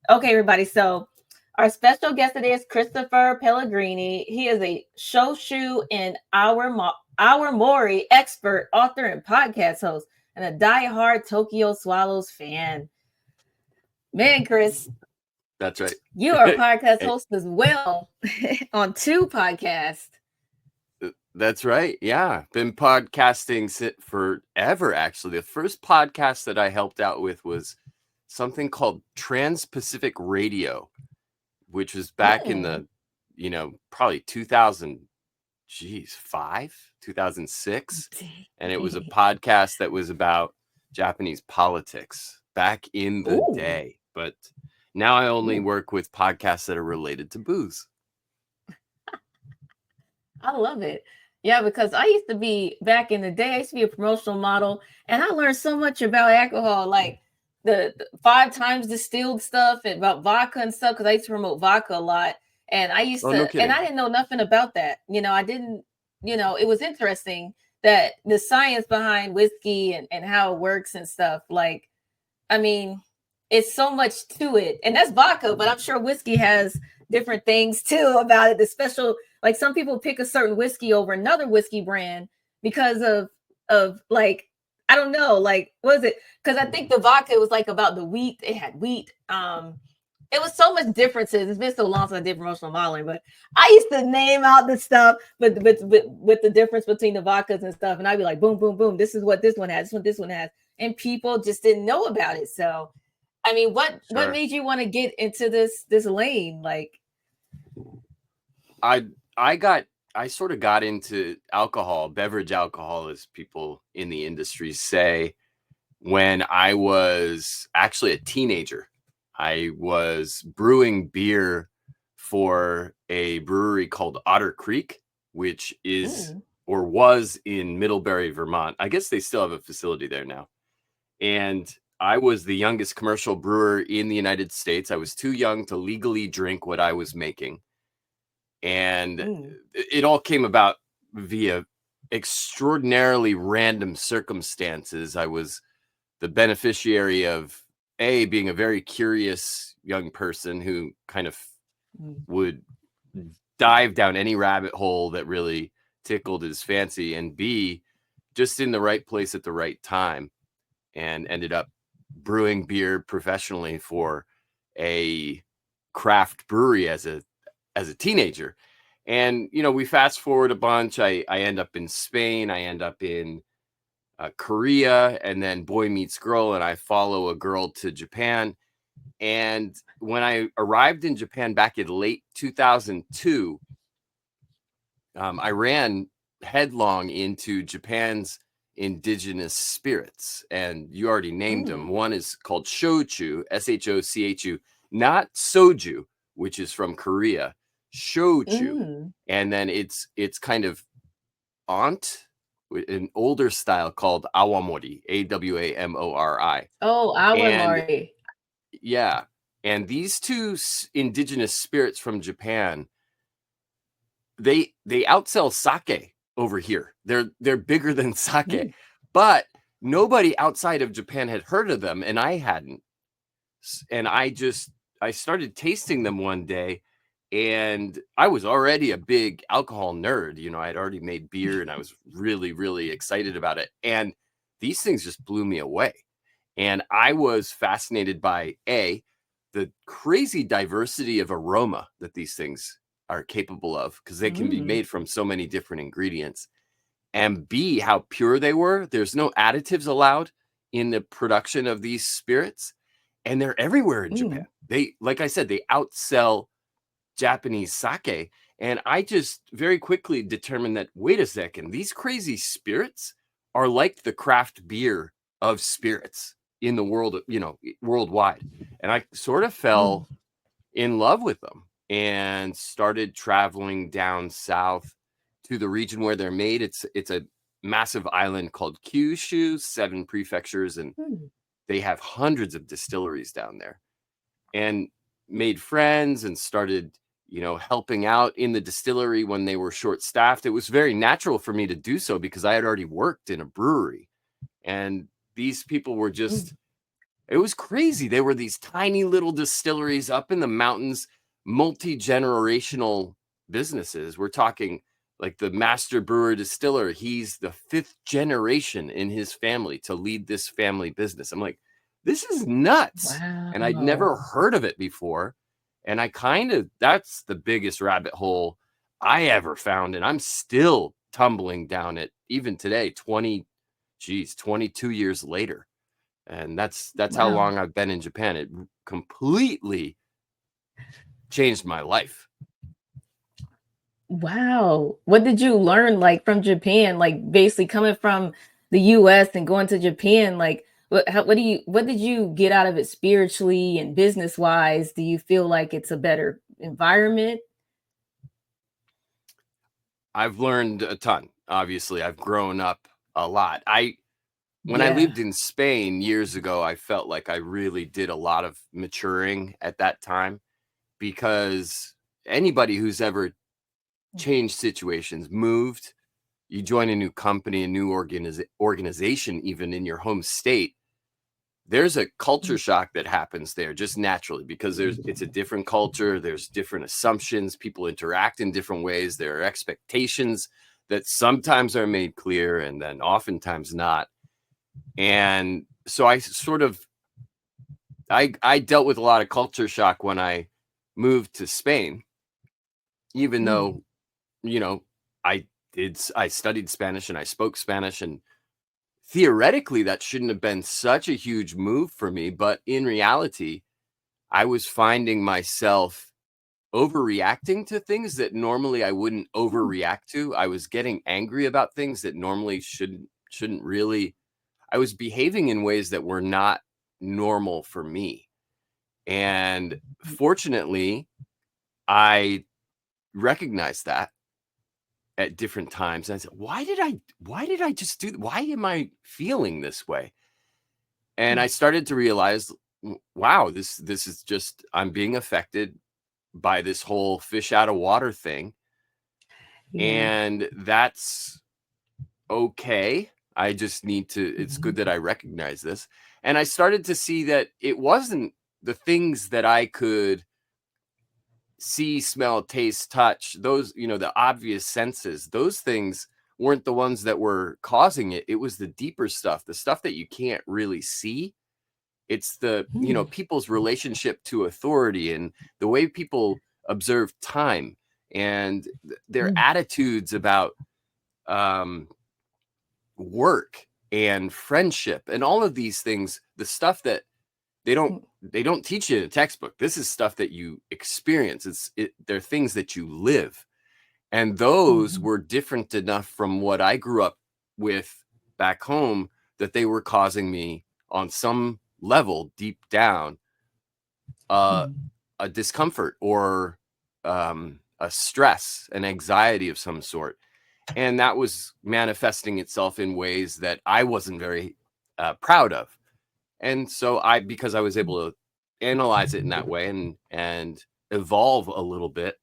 Okay, everybody. So our special guest today is Christopher Pellegrini. He is a shoshu and our Mori expert, author, and podcast host, and a diehard Tokyo Swallows fan. Man, Chris, That's right. you are a podcast Hey, host as well on two podcasts. that's right. Yeah. Been podcasting forever, actually. The first podcast that I helped out with was something called Trans-Pacific Radio, which was back in Mm. the, probably 5, 2006. And it was a podcast that was about Japanese politics back in the Ooh. day. But now I only Ooh. work with podcasts that are related to booze. I love it. Yeah, because I used to be back in the day, I used to be a promotional model, and I learned so much about alcohol, like the 5 times distilled stuff and about vodka and stuff, because I used to promote vodka a lot. And I used Oh, no to, and kidding. I didn't know nothing about that. I didn't, it was interesting that the science behind whiskey and how it works and stuff. Like, I mean, it's so much to it. And that's vodka, but I'm sure whiskey has different things too about it. The special, like some people pick a certain whiskey over another whiskey brand because of like, I don't know, like what was it? Because I think the vodka was like about the wheat. It had wheat. It was so much differences. It's been so long since I did promotional modeling, but I used to name out the stuff, but with the difference between the vodkas and stuff, and I'd be like, boom, boom, boom. This is what this one has. This is what this one has, and people just didn't know about it. So, I mean, what Sure. made you want to get into this lane? Like, I I sort of got into alcohol, beverage alcohol, as people in the industry say, when I was actually a teenager. I was brewing beer for a brewery called Otter Creek, which is mm, or was in Middlebury, Vermont. I guess they still have a facility there now. And I was the youngest commercial brewer in the United States. I was too young to legally drink what I was making. And mm, it all came about via extraordinarily random circumstances. I was the beneficiary of being a very curious young person who kind of mm, would dive down any rabbit hole that really tickled his fancy, and B, just in the right place at the right time, and ended up brewing beer professionally for a craft brewery as a teenager. And we fast forward a bunch. I end up in Spain. I end up in Korea, and then boy meets girl, and I follow a girl to Japan. And when I arrived in Japan back in late 2002, I ran headlong into Japan's indigenous spirits, and you already named them. mm, One is called shochu, shochu, not soju, which is from Korea. Shochu, mm. and then it's kind of aunt, an older style called awamori, awamori. Oh, our And Mari. yeah, and these two indigenous spirits from Japan, they outsell sake over here. They're bigger than sake, Mm, but nobody outside of Japan had heard of them, and I hadn't. And I started tasting them one day, and I was already a big alcohol nerd. I had already made beer, and I was really, really excited about it. And these things just blew me away. And I was fascinated by the crazy diversity of aroma that these things are capable of, because they can be mm, made from so many different ingredients, and B, how pure they were. There's no additives allowed in the production of these spirits, and they're everywhere in mm. Japan. They, like I said, they outsell Japanese sake. And I just very quickly determined that, wait a second, these crazy spirits are like the craft beer of spirits in the world, worldwide. And I sort of Mm. fell in love with them and started traveling down south to the region where they're made. It's a massive island called Kyushu, 7 prefectures, and Mm. they have hundreds of distilleries down there. And made friends and started, helping out in the distillery when they were short staffed. It was very natural for me to do so because I had already worked in a brewery, and these people were Mm. just It was crazy. They were these tiny little distilleries up in the mountains, multi-generational businesses. We're talking like the master brewer distiller. He's the 5th generation in his family to lead this family business. I'm like, this is nuts. And I'd never Wow. heard of it before. And that's the biggest rabbit hole I ever found. And I'm still tumbling down it even today, 22 years later. And that's how Wow. long I've been in Japan. It completely changed my life. Wow. What did you learn like from Japan? Like basically coming from the US and going to Japan, like what did you get out of it spiritually and business wise? Do you feel like it's a better environment? I've learned a ton. Obviously, I've grown up a lot. When I Yeah. lived in Spain years ago, I felt like I really did a lot of maturing at that time, because anybody who's ever changed situations, moved, you join a new company, a new organization, even in your home state, there's a culture shock that happens there just naturally, because it's a different culture. There's different assumptions. People interact in different ways. There are expectations that sometimes are made clear and then oftentimes not. And so I dealt with a lot of culture shock when I moved to Spain, even Mm, though, you know, I studied Spanish and I spoke Spanish, and theoretically that shouldn't have been such a huge move for me, but in reality, I was finding myself overreacting to things that normally I wouldn't mm, overreact to. I was getting angry about things that normally shouldn't really. I was behaving in ways that were not normal for me. And fortunately, I recognized that at different times. And I said, why did I just do, why am I feeling this way? And I mm. started to realize, wow, this is just, I'm being affected by this whole fish out of water thing. Yeah. And that's okay. I just need to, it's good Mhm. that I recognize this. And I started to see that it wasn't the things that I could see, smell, taste, touch, those, the obvious senses, those things weren't the ones that were causing it. It was the deeper stuff, the stuff that you can't really see. It's the, Mm, people's relationship to authority and the way people observe time and their mm, attitudes about um, work and friendship and all of these things, the stuff that they don't mm, they don't teach you in a textbook. This is stuff that you experience. They're things that you live. And those mhm, were different enough from what I grew up with back home that they were causing me on some level deep down uh, mm, a discomfort or a stress, an anxiety of some sort. And that was manifesting itself in ways that I wasn't very proud of. And so because I was mm, able to analyze it in that way and evolve a little bit,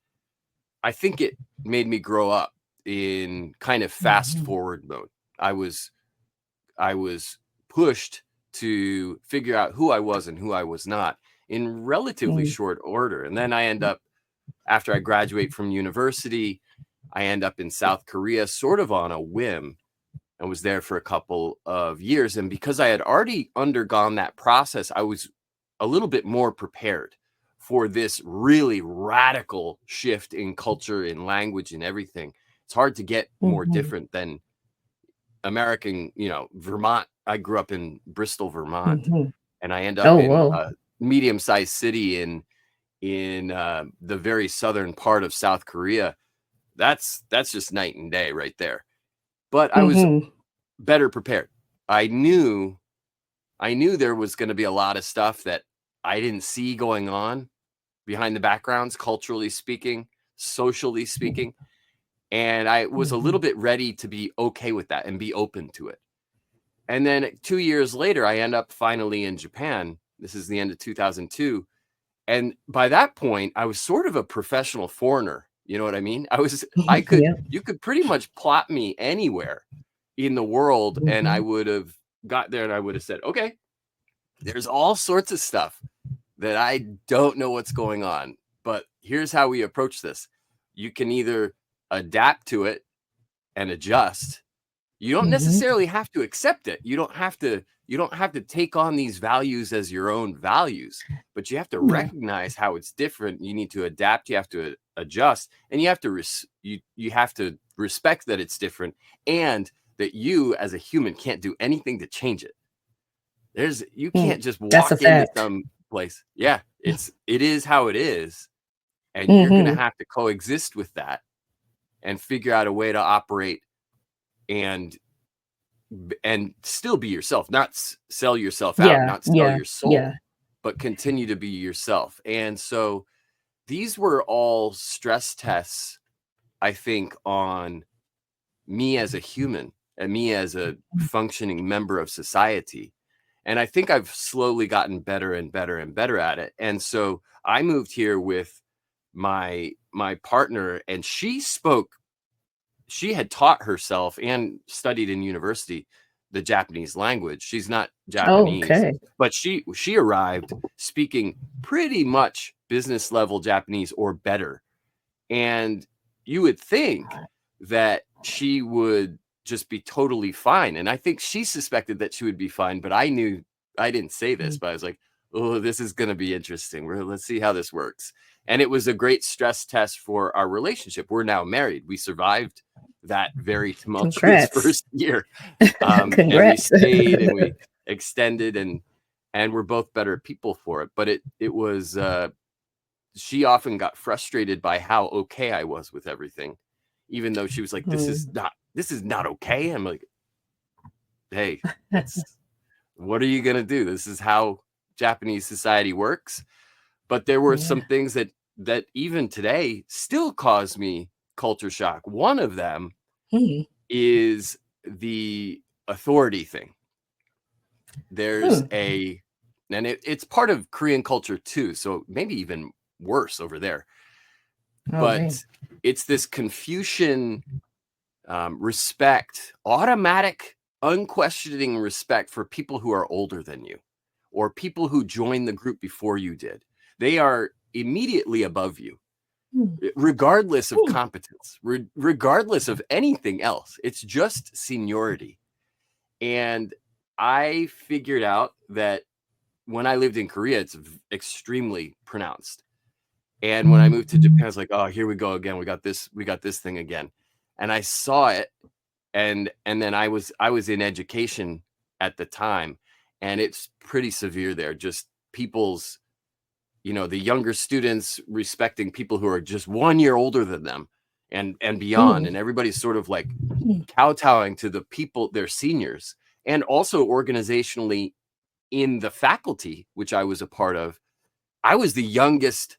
I think it made me grow up in kind of fast mhm, forward mode. I was I was pushed to figure out who I was and who I was not in relatively mm, short order. And then I end up, after I graduate from university, I end up in South Korea sort of on a whim. I was there for a couple of years. And because I had already undergone that process, I was a little bit more prepared for this really radical shift in culture, in language, and everything. It's hard to get more mhm, different than American, Vermont. I grew up in Bristol, Vermont, mhm. and I end up Oh, in whoa. a medium-sized city in the very southern part of South Korea. That's just night and day right there. But I was Mhm, better prepared. I knew there was going to be a lot of stuff that I didn't see going on behind the backgrounds, culturally speaking, socially mm, speaking, and I was a little mhm, bit ready to be okay with that and be open to it. And then 2 years later, I end up finally in Japan. This is the end of 2002. And by that point, I was sort of a professional foreigner. You know what I mean? yeah. You could pretty much plot me anywhere in the world, and I Mhm, would have got there and I would have said, okay, there's all sorts of stuff that I don't know what's going on, but here's how we approach this. You can either adapt to it and adjust. You don't necessarily have to accept it. You don't have to take on these values as your own values, but you have to recognize how it's different. You need to adapt, you have to adjust, and you have to you have to respect that it's different, and that you as a human can't do anything to change it. You can't just walk into some place. Yeah, it is how it is, and you're going to have to coexist with that and figure out a way to operate and still be yourself, not sell yourself out, not sell your soul, but continue to be yourself. And so these were all stress tests, I think, on me as a human and me as a functioning member of society. And I think I've slowly gotten better and better and better at it. And so I moved here with my partner, and she had taught herself and studied in university the Japanese language. She's not Japanese, but she arrived speaking pretty much business level Japanese or better. And you would think that she would just be totally fine. And I think she suspected that she would be fine, but I didn't say this, but I was like, oh, this is going to be interesting. Let's see how this works. And it was a great stress test for our relationship. We're now married. We survived that very tumultuous first year. And we stayed and we extended, and we're both better people for it. But it was, she often got frustrated by how okay I was with everything, even though she was like, this is not okay. I'm like, hey, what are you going to do? This is how Japanese society works. But there were some things that even today still cause me culture shock. One of them is the authority thing. There's and it's part of Korean culture too, so maybe even worse over there. But it's this Confucian respect, automatic, unquestioning respect for people who are older than you or people who joined the group before you did. They are immediately above you, regardless of competence, regardless of anything else. It's just seniority. And I figured out that when I lived in Korea, it's extremely pronounced. And when I moved to Japan, I was like, oh, here we go again. We got this thing again. And I saw it. And then I was in education at the time, and it's pretty severe there. Just people's, the younger students respecting people who are just 1 year older than them and beyond. And everybody's sort of like kowtowing to the people, their seniors. And also organizationally in the faculty, which I was a part of, I was the youngest.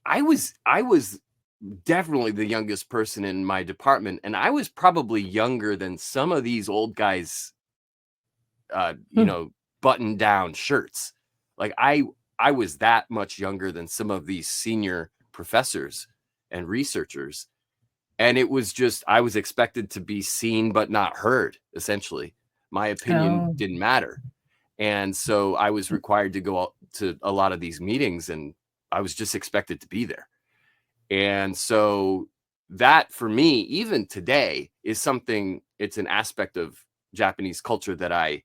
I was definitely the youngest person in my department. And I was probably younger than some of these old guys, button down shirts. Like I was that much younger than some of these senior professors and researchers. And it was just, I was expected to be seen, but not heard. Essentially, my opinion didn't matter. And so I was required to go out to a lot of these meetings, and I was just expected to be there. And so that for me, even today, is something, it's an aspect of Japanese culture that I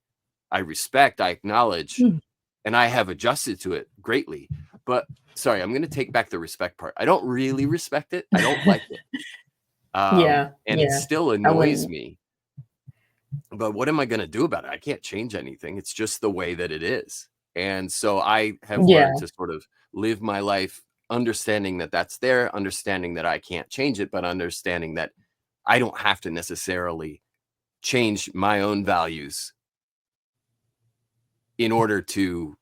respect, I acknowledge, and I have adjusted to it greatly. But sorry, I'm going to take back the respect part. I don't really respect it. I don't like it. And it still annoys me. But what am I going to do about it? I can't change anything. It's just the way that it is. And so I have learned to sort of live my life understanding that that's there, understanding that I can't change it, but understanding that I don't have to necessarily change my own values in order to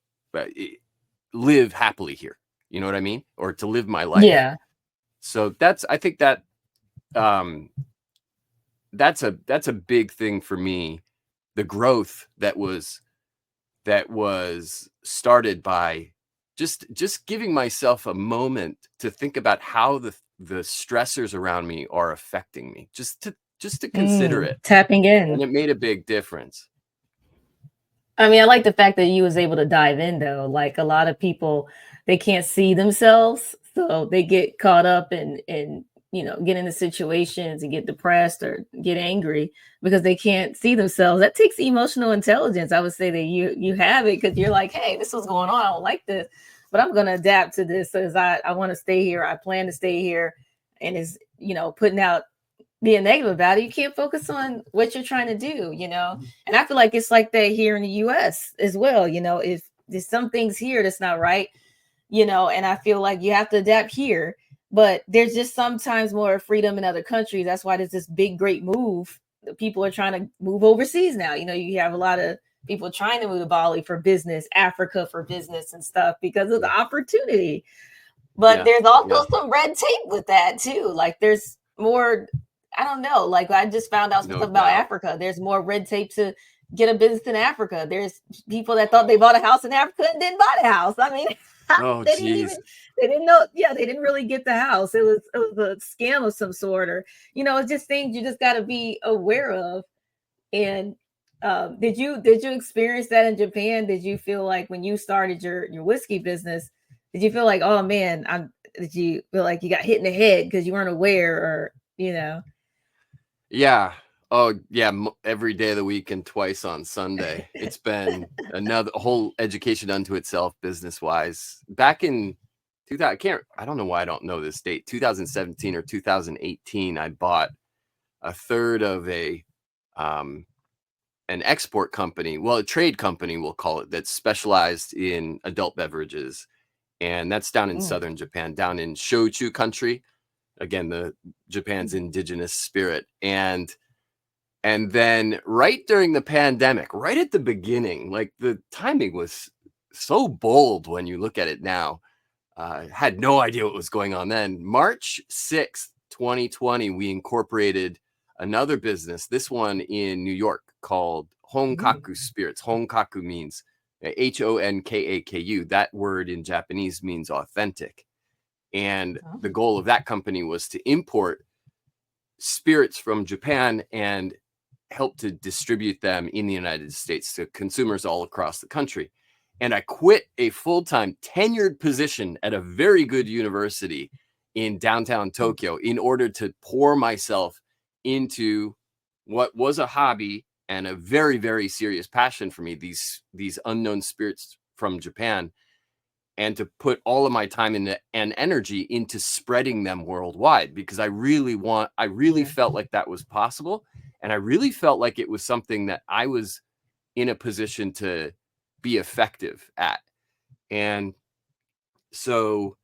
live happily here. You know what I mean? Or to live my life. Yeah. So I think that that's a big thing for me. The growth that was started by just giving myself a moment to think about how the stressors around me are affecting me, just to consider it, tapping in. and it made a big difference. I mean, I like the fact that you was able to dive in though. Like a lot of people, they can't see themselves, so they get caught up in get into situations and get depressed or get angry because they can't see themselves. That takes emotional intelligence. I would say that you have it because you're like, hey, this was going on. I don't like this, but I'm going to adapt to this as I want to stay here. I plan to stay here, and is putting out being negative about it, you can't focus on what you're trying to do. And I feel like it's like that here in the US as well. If there's some things here that's not right, and I feel like you have to adapt here, but there's just sometimes more freedom in other countries. That's why there's this big, great move. People are trying to move overseas now. You have a lot of people trying to move to Bali for business, Africa for business and stuff because of the opportunity. But Yeah, there's also yeah, some red tape with that too. Like there's more, I don't know. Like I just found out some no stuff about doubt. Africa. There's more red tape to get a business in Africa. There's people that thought they bought a house in Africa and didn't buy the house. I mean, Oh, they didn't even geez. they didn't know, yeah, they didn't really get the house. It was a scam of some sort, or it's just things you just gotta be aware of. And did you experience that in Japan? Did you feel like when you started your whiskey business, did you feel like, oh man, did you feel like you got hit in the head because you weren't aware, or? Yeah. Oh, yeah. Every day of the week and twice on Sunday. It's been another whole education unto itself, business wise. Back in 2000, I don't know why I don't know this date, 2017 or 2018, I bought a third of um, an export company, well, a trade company, we'll call it, that's specialized in adult beverages. And that's down in Mm, southern Japan, down in Shochu country. Again, the Japan's indigenous spirit. And then right during the pandemic, right at the beginning, like the timing was so bold when you look at it now. Had no idea what was going on then. March 6th, 2020, we incorporated another business, this one in New York, called mm, Honkaku Spirits. Honkaku means Honkaku. That word in Japanese means authentic. And the oh, goal of that company was to import spirits from Japan and help to distribute them in the United States to consumers all across the country. And I quit a full-time tenured position at a very good university in downtown mm, Tokyo in order to pour myself into what was a hobby and a very, very serious passion for me, these unknown spirits from Japan, and to put all of my time and energy into spreading them worldwide, because I really yeah, felt like that was possible. And I really felt like it was something that I was in a position to be effective at. And so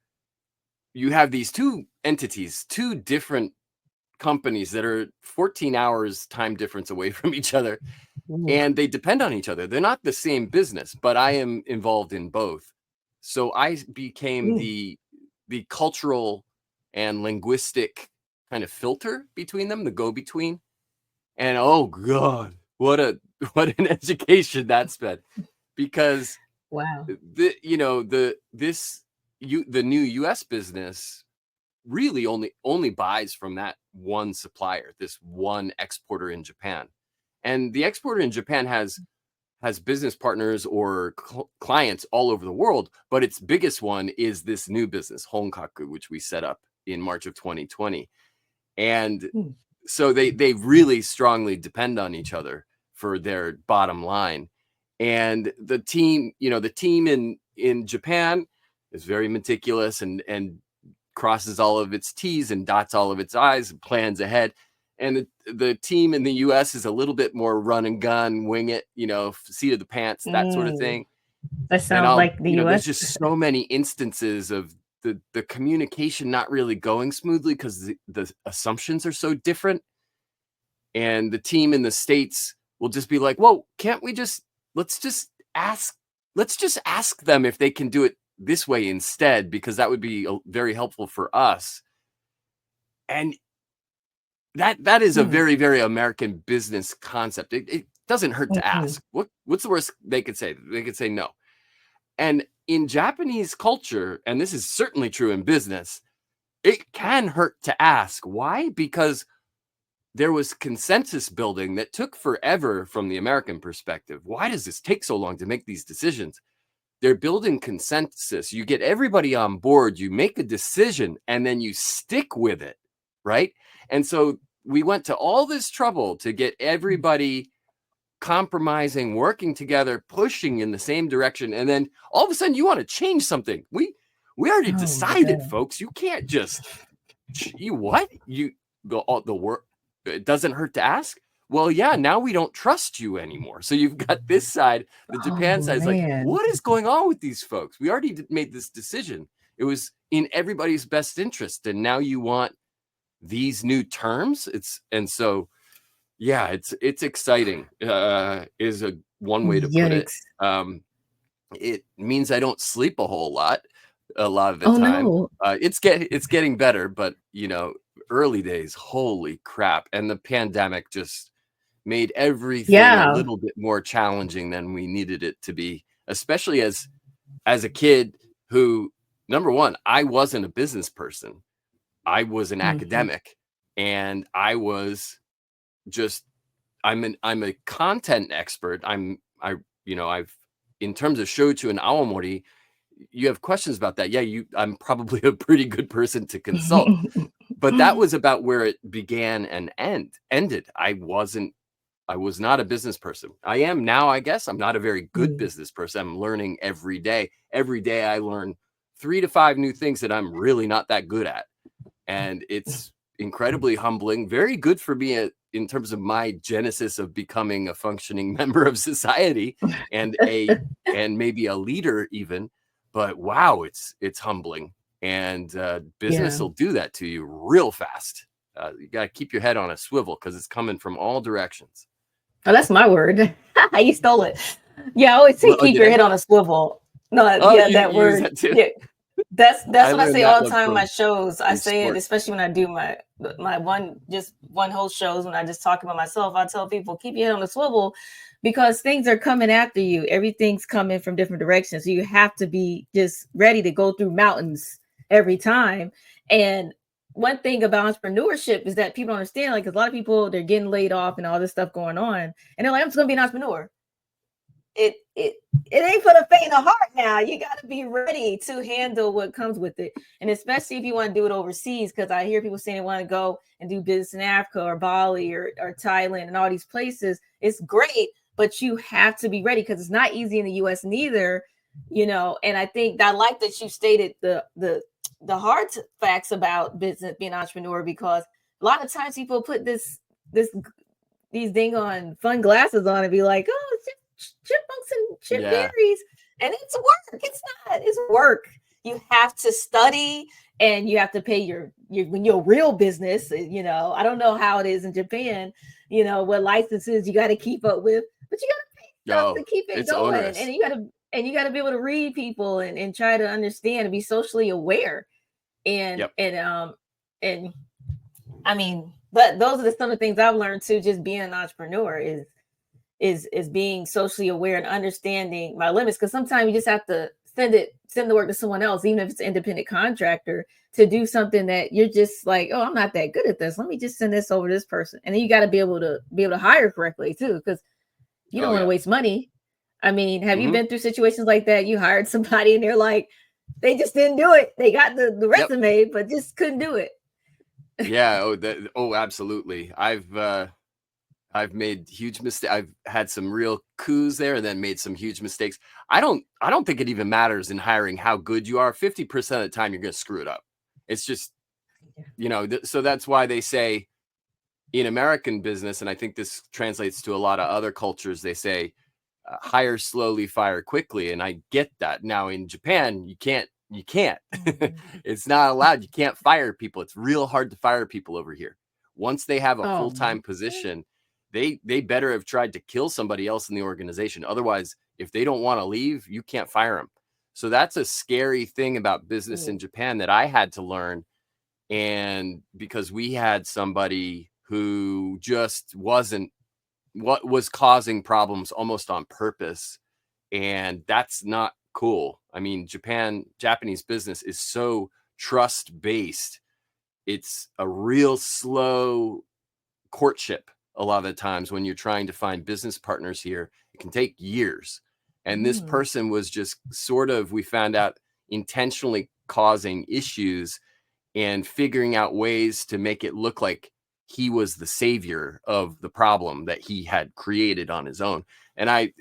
you have these two entities, two different companies that are 14 hours time difference away from each other, ooh, and they depend on each other. They're not the same business, but I am involved in both. So I became mm, the cultural and linguistic kind of filter between them, the go between. And oh god, what a what an education that's been, because wow, the new US business really only buys from that one supplier, this one exporter in Japan. And the exporter in Japan has business partners or clients all over the world, but its biggest one is this new business, Honkaku, which we set up in March of 2020. And mm, so they really strongly depend on each other for their bottom line. And the team in Japan is very meticulous and crosses all of its T's and dots all of its I's and plans ahead. And the team in the US is a little bit more run and gun, wing it, seat of the pants, that sort of mm. thing. That And sounds like the there's US. just so many instances of the communication not really going smoothly because the assumptions are so different. And the team in the States will just be like, whoa, can't we let's just ask, let's just ask them if they can do it this way instead, because that would be very helpful for us. And that is a Mm, very, very American business concept. It doesn't hurt to mhm, ask. What's the worst they could say? They could say no. And in Japanese culture, and this is certainly true in business, it can hurt to ask. Why? Because there was consensus building that took forever from the American perspective. Why does this take so long to make these decisions? They're building consensus. You get everybody on board, you make a decision, and then you stick with it, right? And so we went to all this trouble to get everybody compromising, working together, pushing in the same direction. And then all of a sudden you want to change something. We already decided, folks. You can't just the work. It doesn't hurt to ask. Well, yeah, now we don't trust you anymore. So you've got this side, the Japan side is like, what is going on with these folks? We already made this decision. It was in everybody's best interest. And now you want these new terms. It's exciting, is one way to put it. It means I don't sleep a whole lot, a lot of the time. No. It's getting better, but early days, holy crap. And the pandemic just made everything a little bit more challenging than we needed it to be, especially as a kid who, number one, I wasn't a business person. I was an academic, and I was just, I'm a content expert. I've in terms of shochu and awamori, you have questions about that. Yeah, I'm probably a pretty good person to consult. But that was about where it began and ended. I was not a business person. I am now, I guess. I'm not a very good business person. I'm learning every day. Every day I learn 3 to 5 new things that I'm really not that good at. And it's incredibly humbling, very good for me in terms of my genesis of becoming a functioning member of society and maybe a leader even. But wow, it's humbling. And business will do that to you real fast. You got to keep your head on a swivel because it's coming from all directions. Oh, that's my word. You stole it. Yeah, I always say keep your head on a swivel. No, that word. That too. Yeah. That's what I say all the time in my shows. I say it, especially when I do my one host shows, when I just talk about myself. I tell people, keep your head on a swivel, because things are coming after you. Everything's coming from different directions. So you have to be just ready to go through mountains every time. And one thing about entrepreneurship is that people don't understand, like, 'cause a lot of people, they're getting laid off and all this stuff going on, and they're like, I'm just gonna be an entrepreneur. It ain't for the faint of heart. Now you got to be ready to handle what comes with it, and especially if you want to do it overseas, because I hear people saying they want to go and do business in Africa or Bali or Thailand and all these places. It's great, but you have to be ready, because it's not easy in the US neither, and I think I like that you stated the hard facts about business, being an entrepreneur, because a lot of times people put these dang on fun glasses on and be like, oh, it's just chipmunks and chip berries, and it's work. It's not. It's work. You have to study, and you have to pay your real business. I don't know how it is in Japan. What licenses you got to keep up with, but you got to pay stuff to keep it going, onerous. and you got to be able to read people and try to understand and be socially aware, and I mean, but those are some of the things I've learned too. Just being an entrepreneur is being socially aware and understanding my limits, because sometimes you just have to send the work to someone else, even if it's an independent contractor, to do something that you're just like, oh, I'm not that good at this. Let me just send this over to this person. And then you got to be able to hire correctly too, because you don't want to waste money. I mean, have you been through situations like that? You hired somebody and they're like, they just didn't do it. They got the resume, but just couldn't do it. Yeah. Absolutely. I've made huge mistakes. I've had some real coups there, and then made some huge mistakes. I don't think it even matters in hiring how good you are. 50% of the time, you're going to screw it up. It's just, so that's why they say in American business, and I think this translates to a lot of other cultures, they say, hire slowly, fire quickly. And I get that. Now in Japan, you can't. It's not allowed. You can't fire people. It's real hard to fire people over here. Once they have a full-time position, they better have tried to kill somebody else in the organization. Otherwise, if they don't want to leave, you can't fire them. So that's a scary thing about business in Japan that I had to learn. And because we had somebody who just wasn't what was causing problems almost on purpose. And that's not cool. I mean, Japanese business is so trust-based. It's a real slow courtship. A lot of the times when you're trying to find business partners here, it can take years. And this person was just sort of, we found out, intentionally causing issues and figuring out ways to make it look like he was the savior of the problem that he had created on his own. And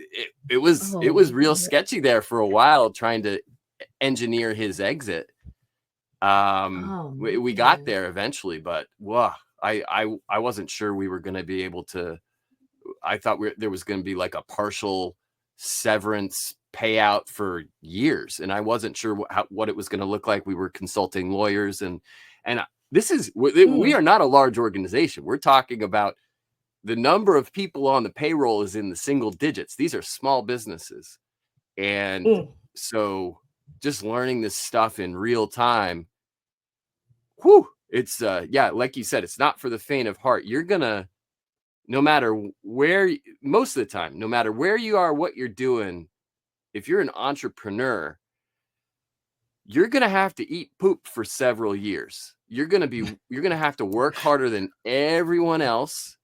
it was real sketchy there for a while, trying to engineer his exit. We got there eventually, but I wasn't sure we were going to be able to. I thought there was going to be like a partial severance payout for years, and I wasn't sure what it was going to look like. We were consulting lawyers, and this is we are not a large organization. We're talking about the number of people on the payroll is in the single digits. These are small businesses, and so just learning this stuff in real time. It's like you said, it's not for the faint of heart. You're gonna, no matter where, most of the time, no matter where you are, what you're doing, if you're an entrepreneur, you're gonna have to eat poop for several years. You're gonna have to work harder than everyone else,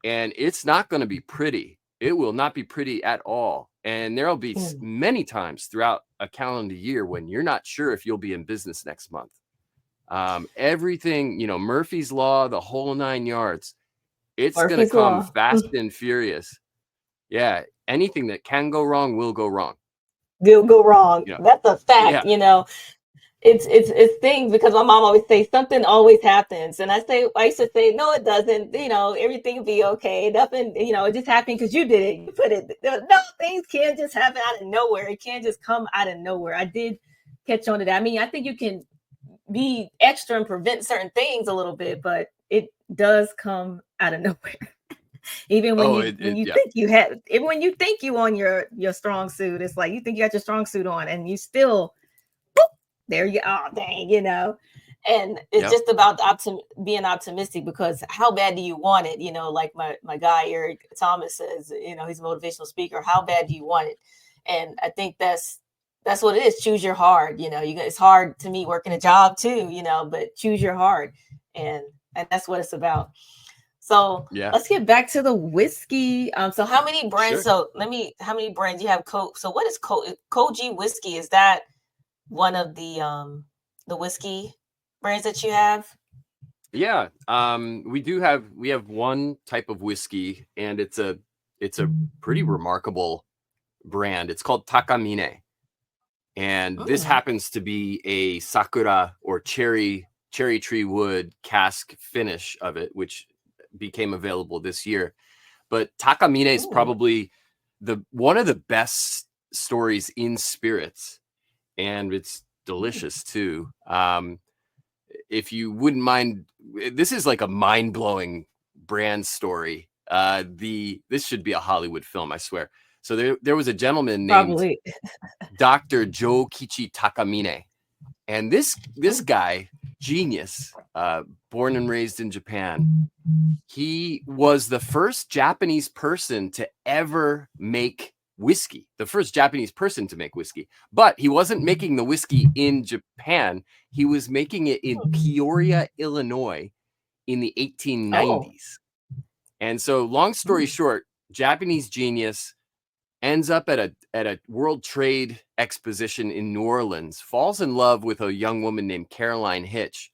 and it's not gonna be pretty. It will not be pretty at all. And there'll be many times throughout a calendar year when you're not sure if you'll be in business next month. Everything, Murphy's Law, the whole 9 yards. It's going to come fast and furious. Yeah. Anything that can go wrong will go wrong. Will go wrong. That's a fact. It's things, because my mom always says something always happens. And I used to say, no, it doesn't. Everything will be okay. Nothing, it just happened because you did it. You put it. No, things can't just happen out of nowhere. It can't just come out of nowhere. I did catch on to that. I mean, I think you can be extra and prevent certain things a little bit, but it does come out of nowhere. Even when you think you have, even when you think you on your strong suit, it's like you think you got your strong suit on, and you still, there you are, dang, And it's just about being optimistic, because how bad do you want it? Like my guy Eric Thomas says, he's a motivational speaker. How bad do you want it? And I think that's what it is. Choose your hard. It's hard to me working a job too, but choose your hard, and that's what it's about. So let's get back to the whiskey. So how many brands? Sure. How many brands you have? So what is Koji whiskey? Is that one of the whiskey brands that you have? Yeah. We have one type of whiskey, and it's a pretty remarkable brand. It's called Takamine. And this happens to be a sakura or cherry tree wood cask finish of it, which became available this year. But Takamine is probably one of the best stories in spirits, and it's delicious too. If you wouldn't mind, this is like a mind-blowing brand story. This should be a Hollywood film, I swear. So there was a gentleman named Dr. Jokichi Takamine, and this guy, genius, born and raised in Japan. He was the first Japanese person to ever make whiskey, but he wasn't making the whiskey in Japan. He was making it in Peoria, Illinois in the 1890s. And so, long story short, Japanese genius ends up at a World Trade Exposition in New Orleans, falls in love with a young woman named Caroline Hitch,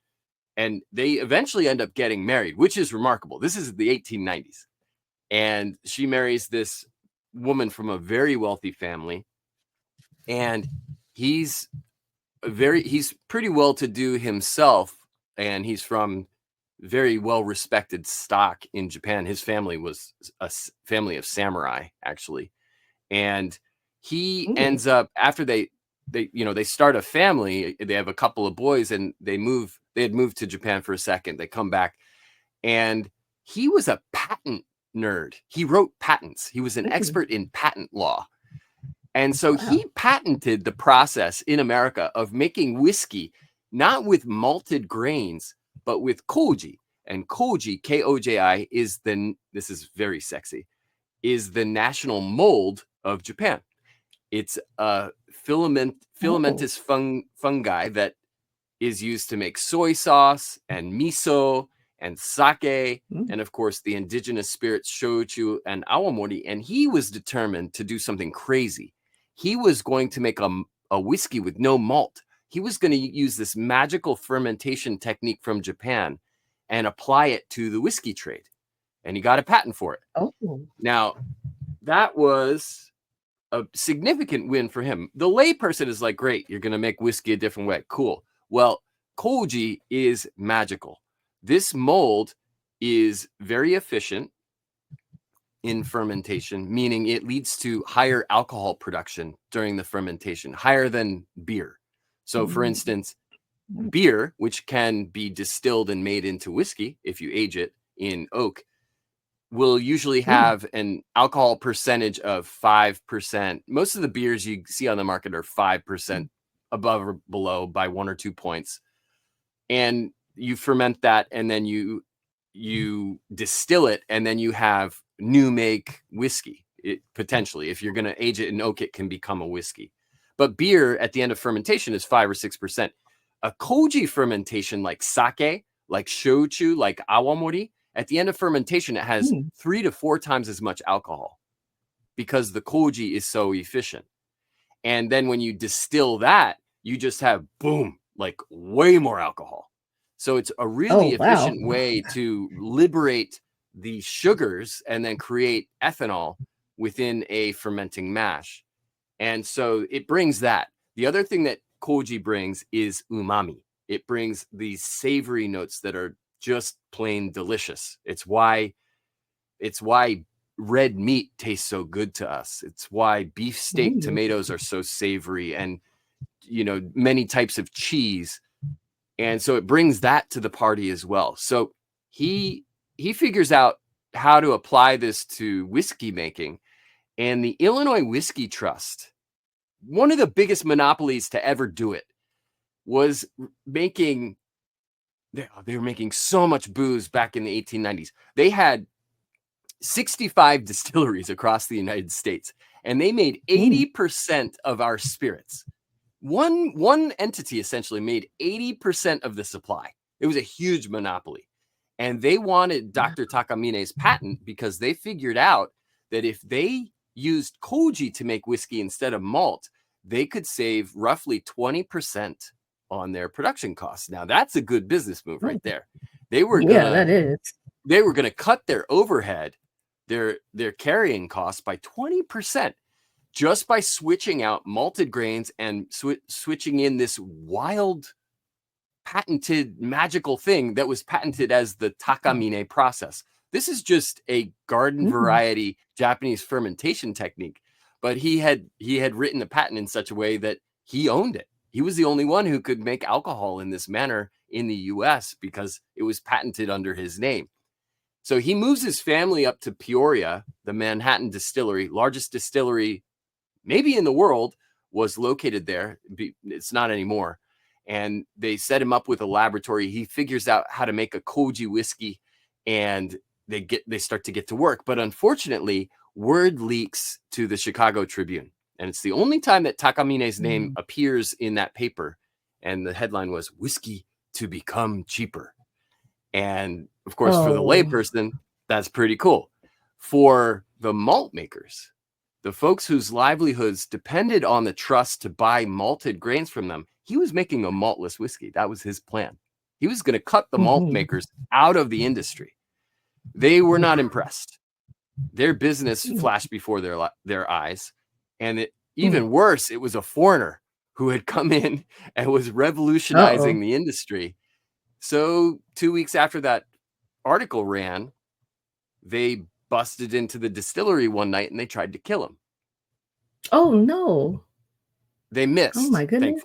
and they eventually end up getting married, which is remarkable. This is the 1890s. And she marries this woman from a very wealthy family, and he's pretty well to do himself, and he's from very well respected stock in Japan. His family was a family of samurai, actually. And he ends up, after they start a family, they have a couple of boys, and they had moved to Japan for a second. They come back, and he was a patent nerd. He wrote patents. He was an expert in patent law. And so he patented the process in America of making whiskey, not with malted grains, but with Koji. And Koji, Koji, this is very sexy, is the national mold of Japan. It's a filamentous fungi that is used to make soy sauce and miso and sake, Mm. and of course the indigenous spirits shochu and awamori. And he was determined to do something crazy. He was going to make a whiskey with no malt. He was going to use this magical fermentation technique from Japan and apply it to the whiskey trade. And he got a patent for it. Oh. Now, that was a significant win for him. The layperson is like, great, you're going to make whiskey a different way. Cool. Well, Koji is magical. This mold is very efficient in fermentation, meaning it leads to higher alcohol production during the fermentation, higher than beer. So, for instance, beer, which can be distilled and made into whiskey if you age it in oak, will usually have an alcohol percentage of 5%. Most of the beers you see on the market are 5% above or below by 1 or 2 points. And you ferment that, and then you distill it, and then you have new make whiskey. It potentially, if you're going to age it in oak, it can become a whiskey. But beer at the end of fermentation is 5 or 6%. A Koji fermentation, like sake, like shochu, like awamori, at the end of fermentation, it has 3 to 4 times as much alcohol because the Koji is so efficient. And then when you distill that, you just have, boom, like way more alcohol. So it's a really efficient way to liberate the sugars and then create ethanol within a fermenting mash. And so it brings that. The other thing that Koji brings is umami. It brings these savory notes that are just plain delicious. It's why red meat tastes so good to us. It's why beefsteak tomatoes are so savory, and many types of cheese. And so it brings that to the party as well. So he figures out how to apply this to whiskey making. And the Illinois Whiskey Trust, one of the biggest monopolies to ever do it, was making, they were making so much booze back in the 1890s. They had 65 distilleries across the United States, and they made 80% of our spirits. One entity essentially made 80% of the supply. It was a huge monopoly. And they wanted Dr. Takamine's patent because they figured out that if they used Koji to make whiskey instead of malt, they could save roughly 20% on their production costs. Now that's a good business move right there. They were gonna cut their overhead, their carrying costs by 20%. Just by switching out malted grains and switching in this wild patented magical thing that was patented as the Takamine process. This is just a garden variety Japanese fermentation technique, but he had written the patent in such a way that he owned it. He was the only one who could make alcohol in this manner in the US because it was patented under his name. So he moves his family up to Peoria, the Manhattan distillery, largest distillery maybe in the world, was located there. It's not anymore. And they set him up with a laboratory. He figures out how to make a Koji whiskey, and they start to get to work. But unfortunately, word leaks to the Chicago Tribune. And it's the only time that Takamine's name appears in that paper. And the headline was "Whiskey to Become Cheaper." And of course, for the layperson, that's pretty cool. For the malt makers, the folks whose livelihoods depended on the trust to buy malted grains from them, he was making a maltless whiskey. That was his plan. He was going to cut the malt makers out of the industry. They were not impressed. Their business flashed before their eyes. And even worse, it was a foreigner who had come in and was revolutionizing the industry. So 2 weeks after that article ran, they busted into the distillery one night and they tried to kill him. Oh no. They missed. Oh my goodness.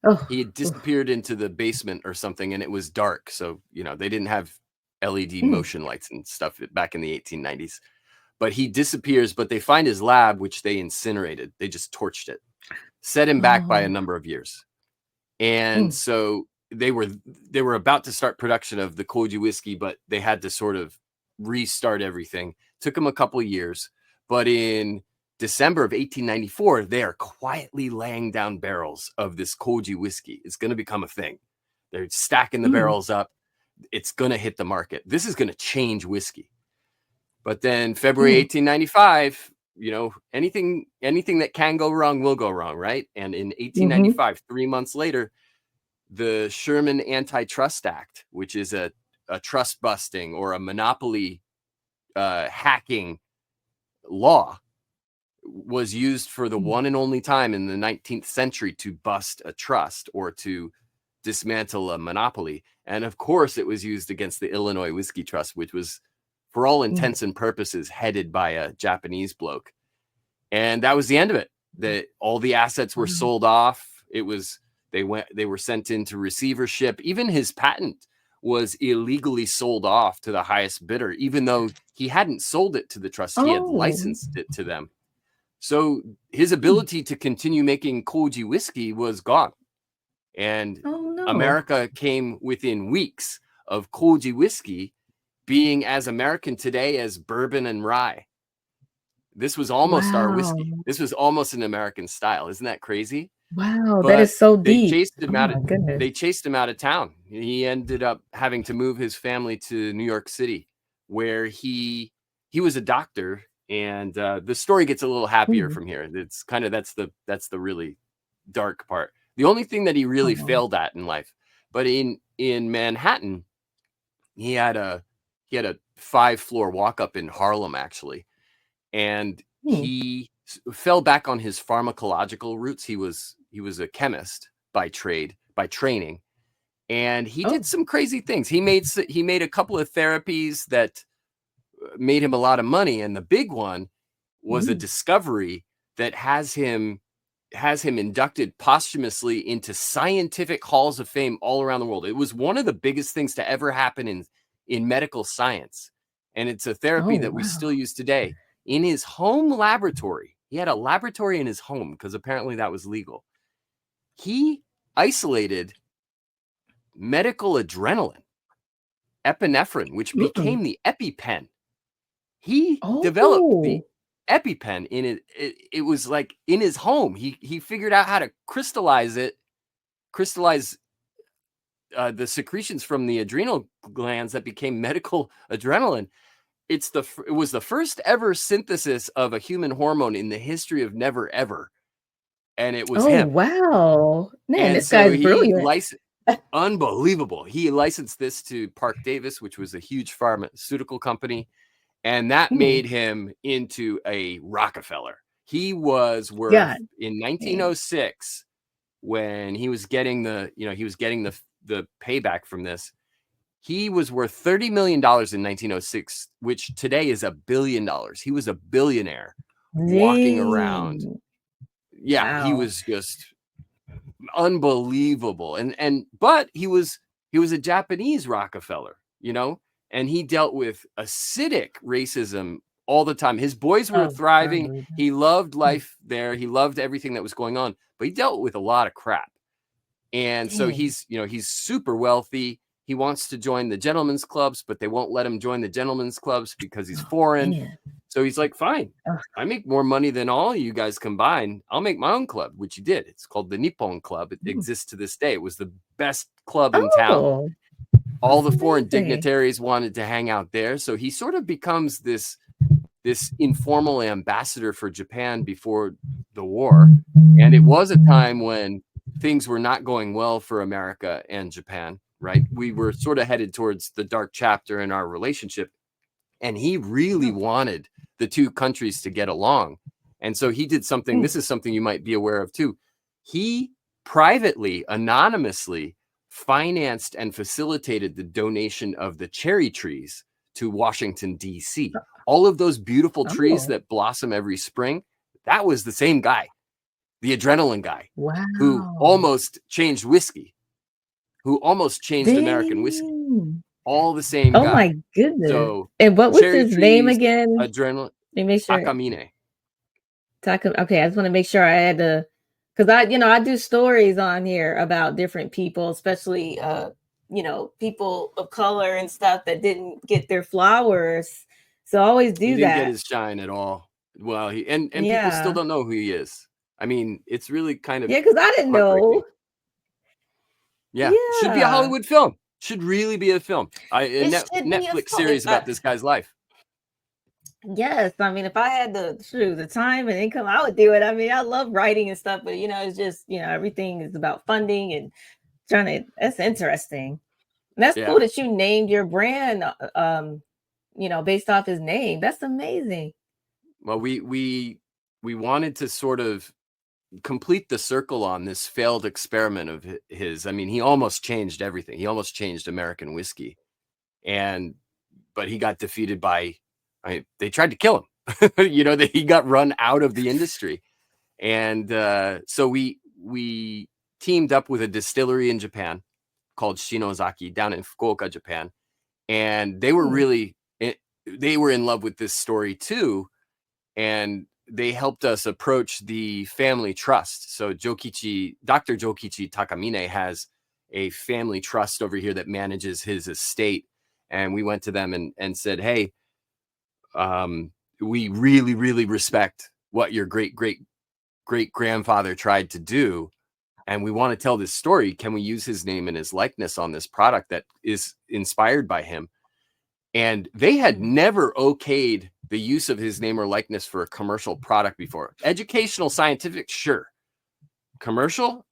Thankfully. He had disappeared into the basement or something, and it was dark. So, they didn't have LED motion lights and stuff back in the 1890s. But he disappears, but they find his lab, which they incinerated. They just torched it, set him back by a number of years. And so they were about to start production of the Koji whiskey, but they had to sort of restart everything. Took them a couple of years, but in December of 1894, they are quietly laying down barrels of this Koji whiskey. It's going to become a thing. They're stacking the barrels up. it's going to hit the market. This is going to change whiskey. But then February 1895, you know, anything that can go wrong will go wrong, right? And in 1895, 3 months later, the Sherman Antitrust Act, which is a trust busting or a monopoly hacking law, was used for the one and only time in the 19th century to bust a trust or to dismantle a monopoly. And of course, it was used against the Illinois Whiskey Trust, which was, for all intents and purposes, headed by a Japanese bloke. And that was the end of it. That all the assets were sold off. It was they were sent into receivership. Even his patent was illegally sold off to the highest bidder, even though he hadn't sold it to the trust. He had licensed it to them. So his ability to continue making Koji whiskey was gone. And America came within weeks of Koji whiskey being as American today as bourbon and rye. This was almost our whiskey. This was almost an American style. Isn't that crazy? Wow, that is so deep. They chased him out of town. He ended up having to move his family to New York City, where he was a doctor. And the story gets a little happier from here. It's kind of that's the really dark part. The only thing that he really failed at in life. But in Manhattan, he had a 5-floor walk up in Harlem, actually. And he fell back on his pharmacological roots. He was a chemist by training. And he did some crazy things. He made a couple of therapies that made him a lot of money, and the big one was a discovery that has him inducted posthumously into scientific halls of fame all around the world. It was one of the biggest things to ever happen in medical science, and it's a therapy that we still use today. In his home laboratory, he had a laboratory in his home because apparently that was legal. He isolated medical adrenaline, epinephrine, which became the EpiPen. He developed the EpiPen in it. It was like in his home. He figured out how to crystallize the secretions from the adrenal glands that became medical adrenaline. It was the first ever synthesis of a human hormone in the history of never ever, and it was him. Wow, man, And this so guy's brilliant. Unbelievable. He licensed this to Park Davis, which was a huge pharmaceutical company. And that made him into a Rockefeller. He was worth in 1906, when he was getting the payback from this. He was worth $30 million in 1906, which today is $1 billion. He was a billionaire walking around. Yeah, he was just unbelievable. But he was a Japanese Rockefeller, you know. And he dealt with acidic racism all the time. His boys were thriving. He loved life there. He loved everything that was going on, but he dealt with a lot of crap. And so he's super wealthy. He wants to join the gentlemen's clubs, but they won't let him join the gentlemen's clubs because he's foreign. So he's like, fine, I make more money than all you guys combined. I'll make my own club, which he did. It's called the Nippon Club. It exists to this day. It was the best club in town. All the foreign dignitaries wanted to hang out there. So he sort of becomes this informal ambassador for Japan before the war. And it was a time when things were not going well for America and Japan, right? We were sort of headed towards the dark chapter in our relationship. And he really wanted the two countries to get along. And so he did something. This is something you might be aware of too. He privately, anonymously financed and facilitated the donation of the cherry trees to Washington, D.C. All of those beautiful trees that blossom every spring, that was the same guy, the adrenaline guy, who almost changed whiskey, who almost changed American whiskey. All the same guy. Oh my goodness. So, and what was his trees, name again? Adrenaline. Let me make sure. Takamine. Okay, I just want to make sure I had to, because I do stories on here about different people, especially people of color and stuff that didn't get their flowers. So I always do that. He didn't get his shine at all. Well, and people still don't know who he is. I mean, it's really kind of because I didn't know. Yeah, should be a Hollywood film. Should really be a film. It should be a Netflix film. series about this guy's life. Yes, I mean, if I had the time and income, I would do it. I mean, I love writing and stuff, but it's just everything is about funding and trying to. That's interesting. And that's cool that you named your brand, based off his name. That's amazing. Well, we wanted to sort of complete the circle on this failed experiment of his. I mean, he almost changed everything. He almost changed American whiskey, but he got defeated by. They tried to kill him. That he got run out of the industry, and so we teamed up with a distillery in Japan called Shinozaki down in Fukuoka, Japan, and they were they were in love with this story too, and they helped us approach the family trust. So Dr. Jokichi Takamine has a family trust over here that manages his estate, and we went to them and said, hey, we really, really respect what your great grandfather tried to do, and we want to tell this story. Can we use his name and his likeness on this product that is inspired by him? And they had never okayed the use of his name or likeness for a commercial product before. Educational, scientific, sure. Commercial,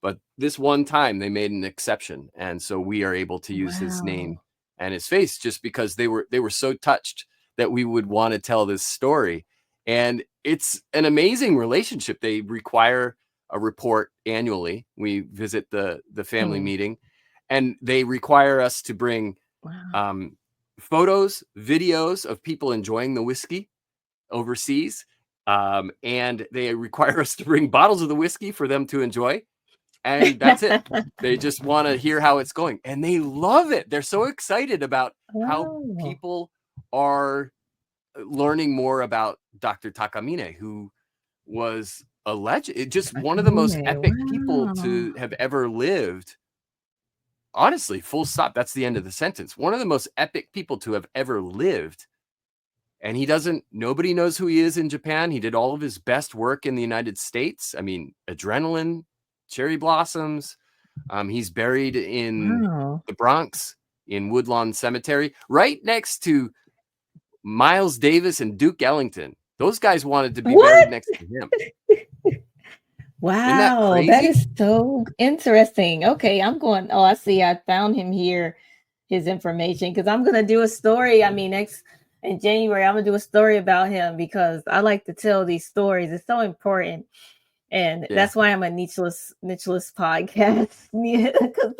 but this one time they made an exception, and so we are able to use his name and his face just because they were so touched that we would want to tell this story. And it's an amazing relationship. They require a report annually. We visit the family meeting, and they require us to bring photos, videos of people enjoying the whiskey overseas. And they require us to bring bottles of the whiskey for them to enjoy. And that's it. They just want to hear how it's going. And they love it. They're so excited about how people are learning more about Dr. Takamine, who was a legend. Just one of the most epic people to have ever lived. Honestly, full stop. That's the end of the sentence. One of the most epic people to have ever lived. And nobody knows who he is in Japan. He did all of his best work in the United States. I mean, Adrenaline, Cherry Blossoms. He's buried in the Bronx in Woodlawn Cemetery, right next to Miles Davis and Duke Ellington. Those guys wanted to be buried next to him. Wow, that is so interesting. Okay, I'm going. Oh, I see. I found him here, his information, because I'm going to do a story. I mean, in January, I'm going to do a story about him because I like to tell these stories. It's so important. And that's why I'm a nicheless podcast, because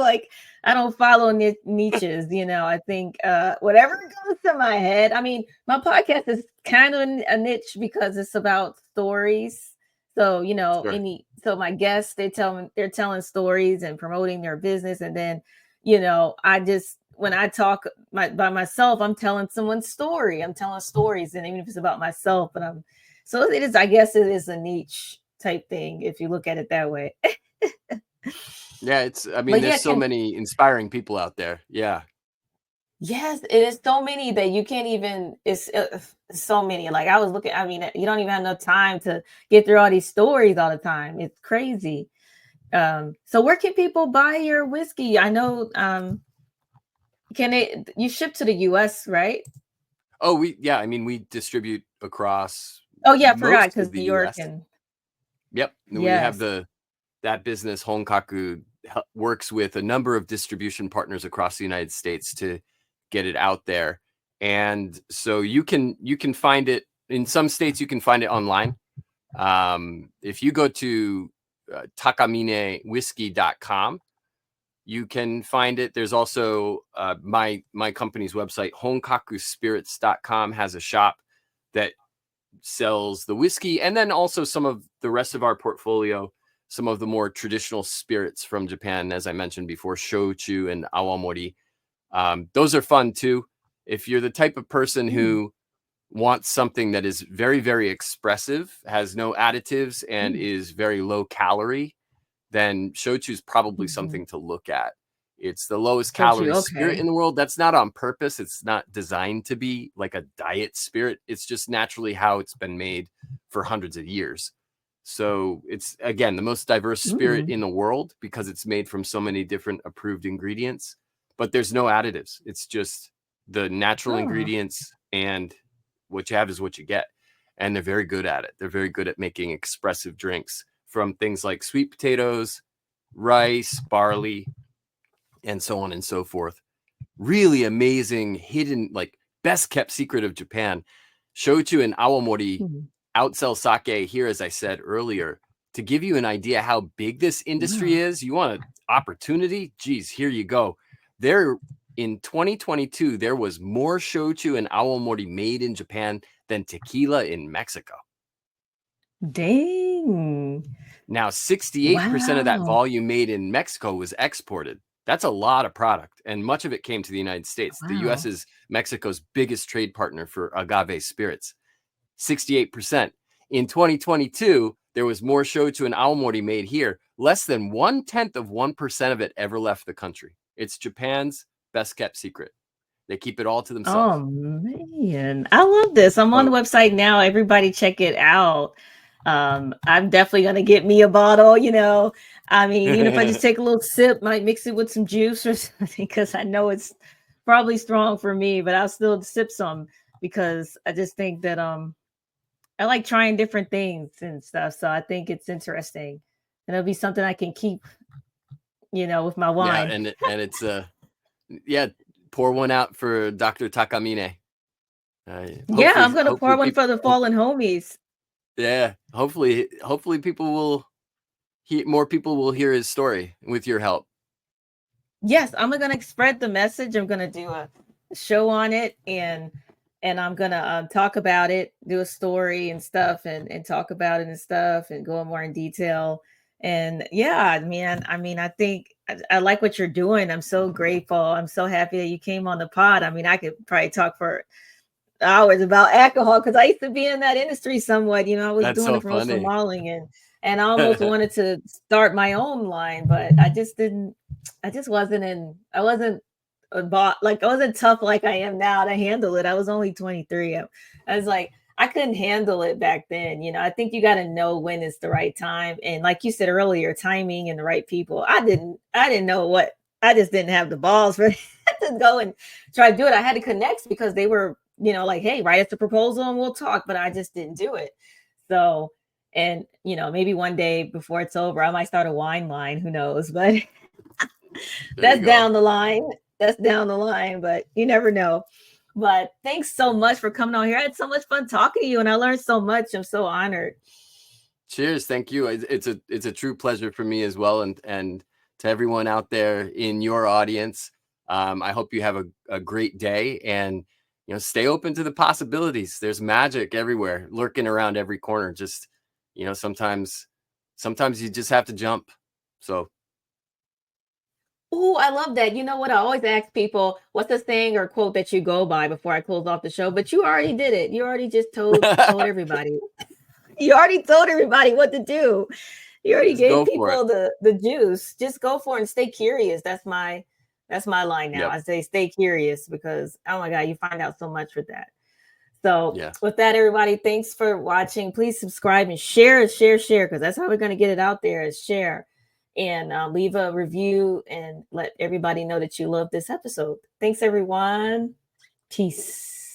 I don't follow niches. I think whatever goes to my head. I mean, my podcast is kind of a niche because it's about stories. So so my guests, they're telling stories and promoting their business, and then when I talk by myself, I'm telling someone's story. I'm telling stories, and even if it's about myself, so it is. I guess it is a niche type thing if you look at it that way. There's so many inspiring people out there. Yeah. Yes, it is so many that you can't even. It's so many. Like I was looking. I mean, you don't even have enough time to get through all these stories all the time. It's crazy. So where can people buy your whiskey? I know. You ship to the US, right? Oh, we distribute across. Oh yeah, I forgot because New York US. and. Yep. Yes. We have that business. Honkaku works with a number of distribution partners across the United States to get it out there. And so you can find it in some states. You can find it online. If you go to takaminewhiskey.com, you can find it. There's also my company's website, honkakuspirits.com, has a shop that sells the whiskey, and then also some of the rest of our portfolio, some of the more traditional spirits from Japan, as I mentioned before, shochu and awamori. Those are fun too. If you're the type of person who wants something that is very, very expressive, has no additives, and is very low calorie, then shochu is probably something to look at. It's the lowest calorie spirit in the world. That's not on purpose. It's not designed to be like a diet spirit. It's just naturally how it's been made for hundreds of years. So it's, again, the most diverse spirit in the world because it's made from so many different approved ingredients. but there's no additives. It's just the natural ingredients, and what you have is what you get. And they're very good at it. They're very good at making expressive drinks from things like sweet potatoes, rice, barley, and so on and so forth. Really amazing, hidden, like best kept secret of Japan. Shochu and awamori outsell sake here, as I said earlier. To give you an idea how big this industry is, you want an opportunity? Geez, here you go. In 2022, there was more shochu and awamori made in Japan than tequila in Mexico. Dang. Now, 68% of that volume made in Mexico was exported. That's a lot of product, and much of it came to the United States. The U.S. is Mexico's biggest trade partner for agave spirits. 68%. In 2022, there was more shochu and awamori made here. Less than 1/10% of it ever left the country. It's Japan's best kept secret. They keep it all to themselves. Oh man, I love this. I'm on the website now. Everybody check it out. I'm definitely gonna get me a bottle, you know. I mean, even if I just take a little sip, might mix it with some juice or something, because I know it's probably strong for me, but I'll still sip some, because I just think that I like trying different things and stuff. So I think it's interesting. And it'll be something I can keep, you know, with my wine. Yeah, and it's pour one out for Dr. Takamine. Yeah, I'm gonna pour one for the fallen homies. Yeah, hopefully more people will hear his story with your help. Yes, I'm gonna spread the message. I'm gonna do a show on it, and I'm gonna talk about it, do a story and stuff, and talk about it and stuff, and go more in detail. And yeah, I mean, I think I like what you're doing. I'm so grateful. I'm so happy that you came on the pod. I mean, I could probably talk for hours about alcohol, because I used to be in that industry somewhat. You know, I was doing the promotional modeling, and I almost wanted to start my own line, but I just didn't. I wasn't tough like I am now to handle it. I was only 23. I was like, I couldn't handle it back then. You know, I think you got to know when it's the right time. And like you said earlier, timing and the right people. I didn't know I just didn't have the balls for to go and try to do it. I had to connect, because they were, you know, like, hey, write us the proposal and we'll talk. But I just didn't do it. So, and, you know, maybe one day before it's over, I might start a wine line. Who knows? But that's down the line. That's down the line, but you never know. But thanks so much for coming on here. I had so much fun talking to you, and I learned so much. I'm so honored. Cheers. Thank you. It's a true pleasure for me as well. And to everyone out there in your audience, I hope you have a great day, and, you know, stay open to the possibilities. There's magic everywhere, lurking around every corner. Just, you know, sometimes you just have to jump. So. Oh, I love that. You know what? I always ask people, what's the saying or quote that you go by before I close off the show? But you already did it. You already just told everybody. You already told everybody what to do. You already gave people the juice. Just go for it and stay curious. That's my line now. Yep. I say stay curious, because, oh my God, you find out so much with that. So with that, everybody, thanks for watching. Please subscribe and share, because that's how we're going to get it out there, is share. And leave a review and let everybody know that you love this episode. Thanks, everyone. Peace.